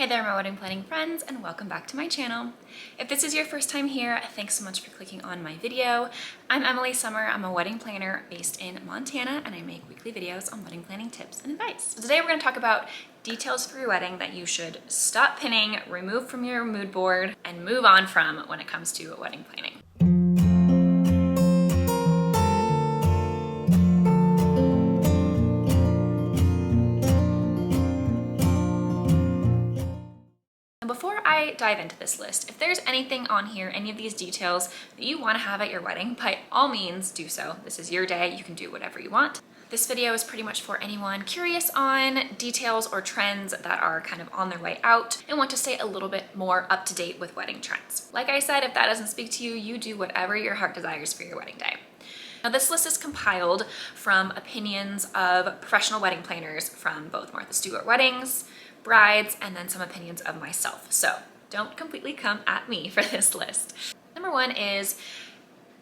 Hey there, my wedding planning friends, and welcome back to my channel. If this is your first time here, thanks so much for clicking on my video. I'm Emily Summer. I'm a wedding planner based in Montana, and I make weekly videos on wedding planning tips and advice. So today we're going to talk about details for your wedding that you should stop pinning, remove from your mood board, and move on from when it comes to wedding planning. Before I dive into this list, if there's anything on here, any of these details that you want to have at your wedding, by all means do so. This is your day, you can do whatever you want. This video is pretty much for anyone curious on details or trends that are kind of on their way out and want to stay a little bit more up to date with wedding trends. Like I said, if that doesn't speak to you, you do whatever your heart desires for your wedding day. Now this list is compiled from opinions of professional wedding planners from both Martha Stewart weddings, brides, and then some opinions of myself. So don't completely come at me for this list. Number one is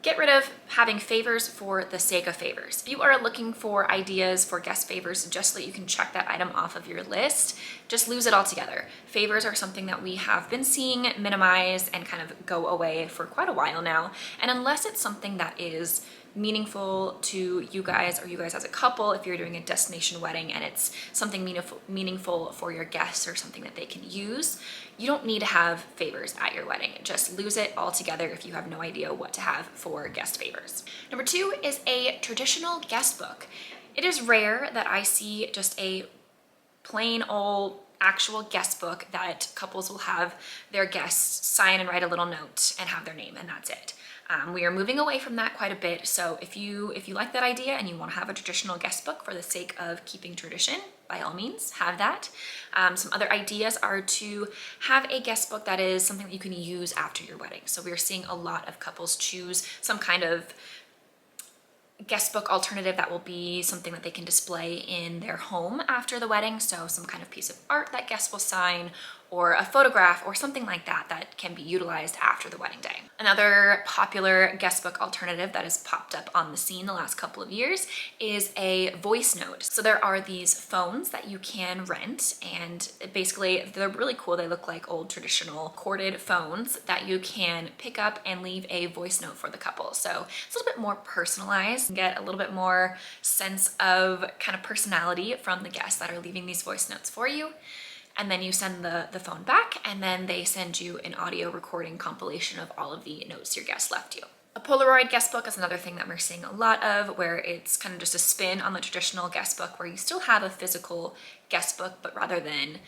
get rid of having favors for the sake of favors. If you are looking for ideas for guest favors just so that you can check that item off of your list, just lose it altogether. Favors are something that we have been seeing minimize and kind of go away for quite a while now. And unless it's something that is meaningful to you guys or you guys as a couple, if you're doing a destination wedding and it's something meaningful for your guests or something that they can use, you don't need to have favors at your wedding. Just lose it altogether if you have no idea what to have for guest favors. Number two is a traditional guest book. It is rare that I see just a plain old actual guest book that couples will have their guests sign and write a little note and have their name, and that's it. We are moving away from that quite a bit, so if you like that idea and you want to have a traditional guest book for the sake of keeping tradition, by all means, have that. Some other ideas are to have a guest book that is something that you can use after your wedding. So we are seeing a lot of couples choose some kind of guest book alternative that will be something that they can display in their home after the wedding. So some kind of piece of art that guests will sign, or a photograph or something like that that can be utilized after the wedding day. Another popular guest book alternative that has popped up on the scene the last couple of years is a voice note. So there are these phones that you can rent, and basically they're really cool. They look like old traditional corded phones that you can pick up and leave a voice note for the couple. So it's a little bit more personalized, get a little bit more sense of kind of personality from the guests that are leaving these voice notes for you. And then you send the phone back, and then they send you an audio recording compilation of all of the notes your guests left you. A Polaroid guest book is another thing that we're seeing a lot of, where it's kind of just a spin on the traditional guest book, where you still have a physical guest book, but rather than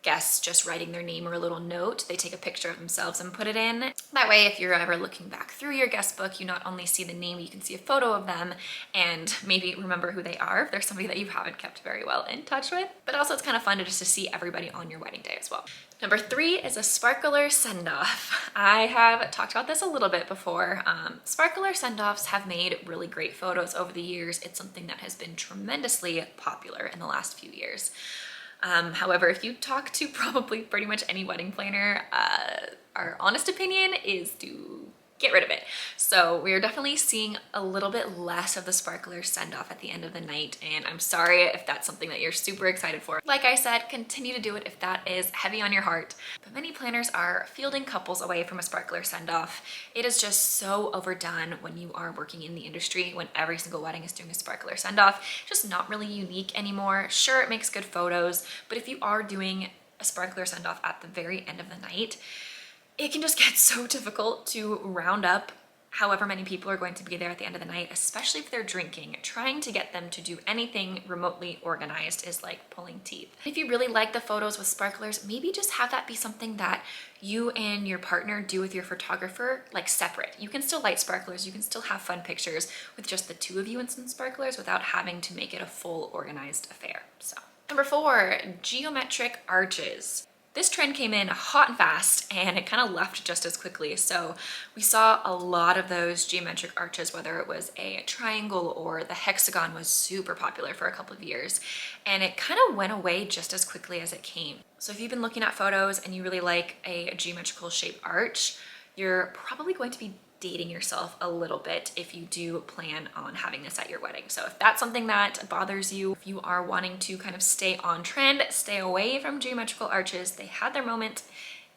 guests just writing their name or a little note, they take a picture of themselves and put it in. That way, if you're ever looking back through your guest book, you not only see the name, you can see a photo of them and maybe remember who they are if there's somebody that you haven't kept very well in touch with. But also it's kind of fun to see everybody on your wedding day as well. Number three is a sparkler send-off. I have talked about this a little bit before. Sparkler send-offs have made really great photos over the years. It's something that has been tremendously popular in the last few years. However, if you talk to probably pretty much any wedding planner, our honest opinion is to get rid of it. So we are definitely seeing a little bit less of the sparkler send-off at the end of the night, and I'm sorry if that's something that you're super excited for. Like I said, continue to do it if that is heavy on your heart. But many planners are fielding couples away from a sparkler send-off. It is just so overdone when you are working in the industry, when every single wedding is doing a sparkler send-off. Just not really unique anymore. Sure, it makes good photos, but if you are doing a sparkler send-off at the very end of the night, it can just get so difficult to round up however many people are going to be there at the end of the night, especially if they're drinking. Trying to get them to do anything remotely organized is like pulling teeth. If you really like the photos with sparklers, maybe just have that be something that you and your partner do with your photographer, like separate. You can still light sparklers, you can still have fun pictures with just the two of you and some sparklers without having to make it a full organized affair. So, number four, geometric arches. This trend came in hot and fast, and it kind of left just as quickly. So we saw a lot of those geometric arches, whether it was a triangle or the hexagon was super popular for a couple of years, and it kind of went away just as quickly as it came. So if you've been looking at photos and you really like a geometrical shaped arch, you're probably going to be dating yourself a little bit if you do plan on having this at your wedding. So if that's something that bothers you, if you are wanting to kind of stay on trend, stay away from geometrical arches, they had their moment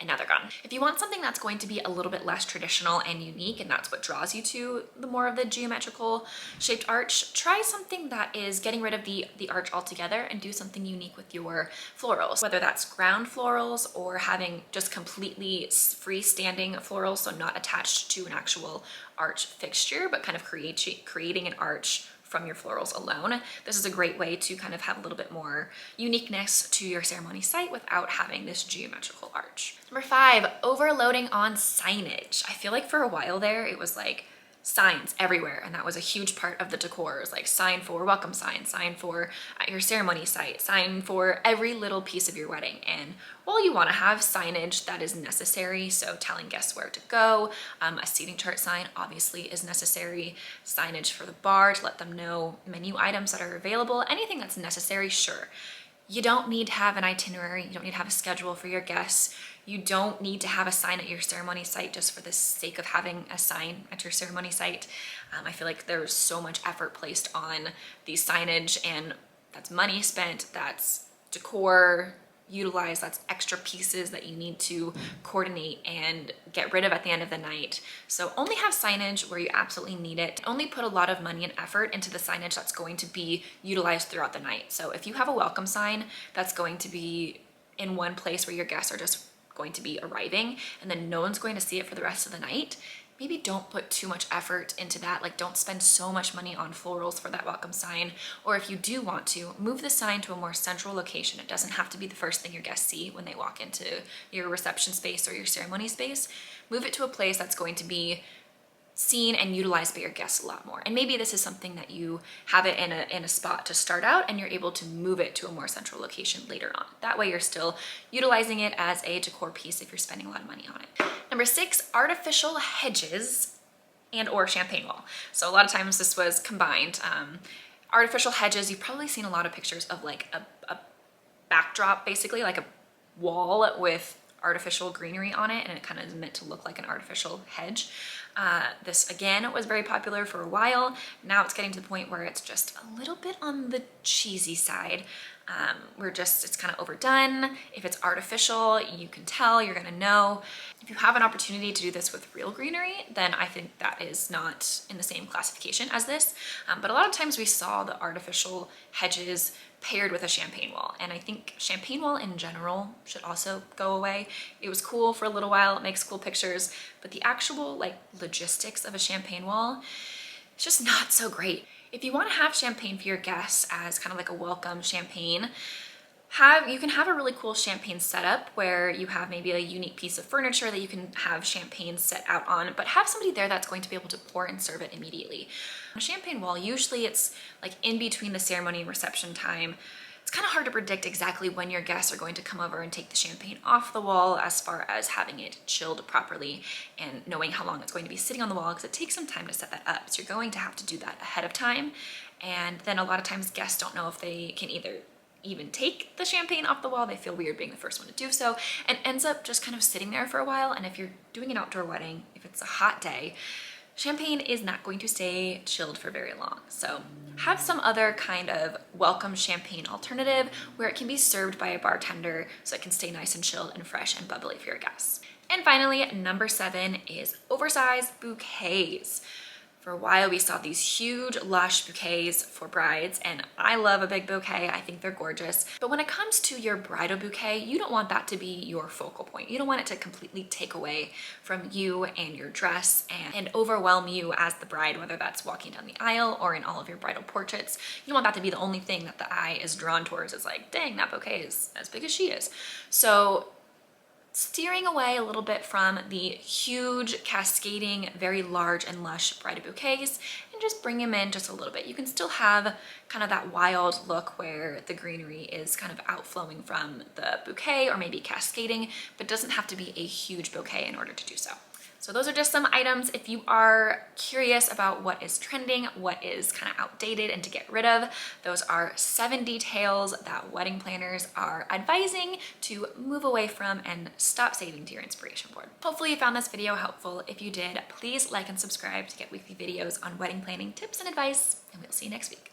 and now they're gone. If you want something that's going to be a little bit less traditional and unique, and that's what draws you to the more of the geometrical shaped arch, try something that is getting rid of the arch altogether and do something unique with your florals, whether that's ground florals or having just completely freestanding florals, so not attached to an actual arch fixture, but kind of creating an arch from your florals alone. This is a great way to kind of have a little bit more uniqueness to your ceremony site without having this geometrical arch. Number 5, overloading on signage. I feel like for a while there, it was like signs everywhere, and that was a huge part of the decor. It was like sign for welcome sign for at your ceremony site, sign for every little piece of your wedding. And while you want to have signage that is necessary, so telling guests where to go, a seating chart sign obviously is necessary, signage for the bar to let them know menu items that are available, anything that's necessary, sure. You don't need to have an itinerary, you don't need to have a schedule for your guests. You don't need to have a sign at your ceremony site just for the sake of having a sign at your ceremony site. I feel like there's so much effort placed on the signage, and that's money spent, that's decor utilized, that's extra pieces that you need to coordinate and get rid of at the end of the night. So only have signage where you absolutely need it. Only put a lot of money and effort into the signage that's going to be utilized throughout the night. So if you have a welcome sign that's going to be in one place where your guests are just going to be arriving and then no one's going to see it for the rest of the night, maybe don't put too much effort into that. Like, don't spend so much money on florals for that welcome sign. Or if you do want to, move the sign to a more central location. It doesn't have to be the first thing your guests see when they walk into your reception space or your ceremony space. Move it to a place that's going to be seen and utilized by your guests a lot more. And maybe this is something that you have it in a spot to start out and you're able to move it to a more central location later on. That way you're still utilizing it as a decor piece if you're spending a lot of money on it. Number 6, artificial hedges and or champagne wall. So a lot of times this was combined. Artificial hedges, you've probably seen a lot of pictures of like a backdrop, basically like a wall with artificial greenery on it, and it kind of is meant to look like an artificial hedge. This again was very popular for a while. Now it's getting to the point where it's just a little bit on the cheesy side. It's kind of overdone. If it's artificial, you can tell, you're gonna know. If you have an opportunity to do this with real greenery, then I think that is not in the same classification as this. But a lot of times we saw the artificial hedges paired with a champagne wall. And I think champagne wall in general should also go away. It was cool for a little while, it makes cool pictures, but the actual like logistics of a champagne wall, it's just not so great. If you want to have champagne for your guests as kind of like a welcome champagne, you can have a really cool champagne setup where you have maybe a unique piece of furniture that you can have champagne set out on, but have somebody there that's going to be able to pour and serve it immediately. On a champagne wall, usually it's like in between the ceremony and reception time. It's kind of hard to predict exactly when your guests are going to come over and take the champagne off the wall, as far as having it chilled properly and knowing how long it's going to be sitting on the wall, because it takes some time to set that up. So you're going to have to do that ahead of time. And then a lot of times guests don't know if they can either even take the champagne off the wall, they feel weird being the first one to do so, and ends up just kind of sitting there for a while. And if you're doing an outdoor wedding, if it's a hot day, champagne is not going to stay chilled for very long. So have some other kind of welcome champagne alternative where it can be served by a bartender so it can stay nice and chilled and fresh and bubbly for your guests. And finally, number 7 is oversized bouquets. For a while, we saw these huge, lush bouquets for brides, and I love a big bouquet. I think they're gorgeous. But when it comes to your bridal bouquet, you don't want that to be your focal point. You don't want it to completely take away from you and your dress and overwhelm you as the bride, whether that's walking down the aisle or in all of your bridal portraits. You don't want that to be the only thing that the eye is drawn towards. It's like, dang, that bouquet is as big as she is. So steering away a little bit from the huge, cascading, very large and lush bridal bouquets, and just bring them in just a little bit. You can still have kind of that wild look where the greenery is kind of outflowing from the bouquet or maybe cascading, but doesn't have to be a huge bouquet in order to do so. So those are just some items if you are curious about what is trending, what is kind of outdated and to get rid of. Those are 7 details that wedding planners are advising to move away from and stop saving to your inspiration board. Hopefully you found this video helpful. If you did, please like and subscribe to get weekly videos on wedding planning tips and advice, and we'll see you next week.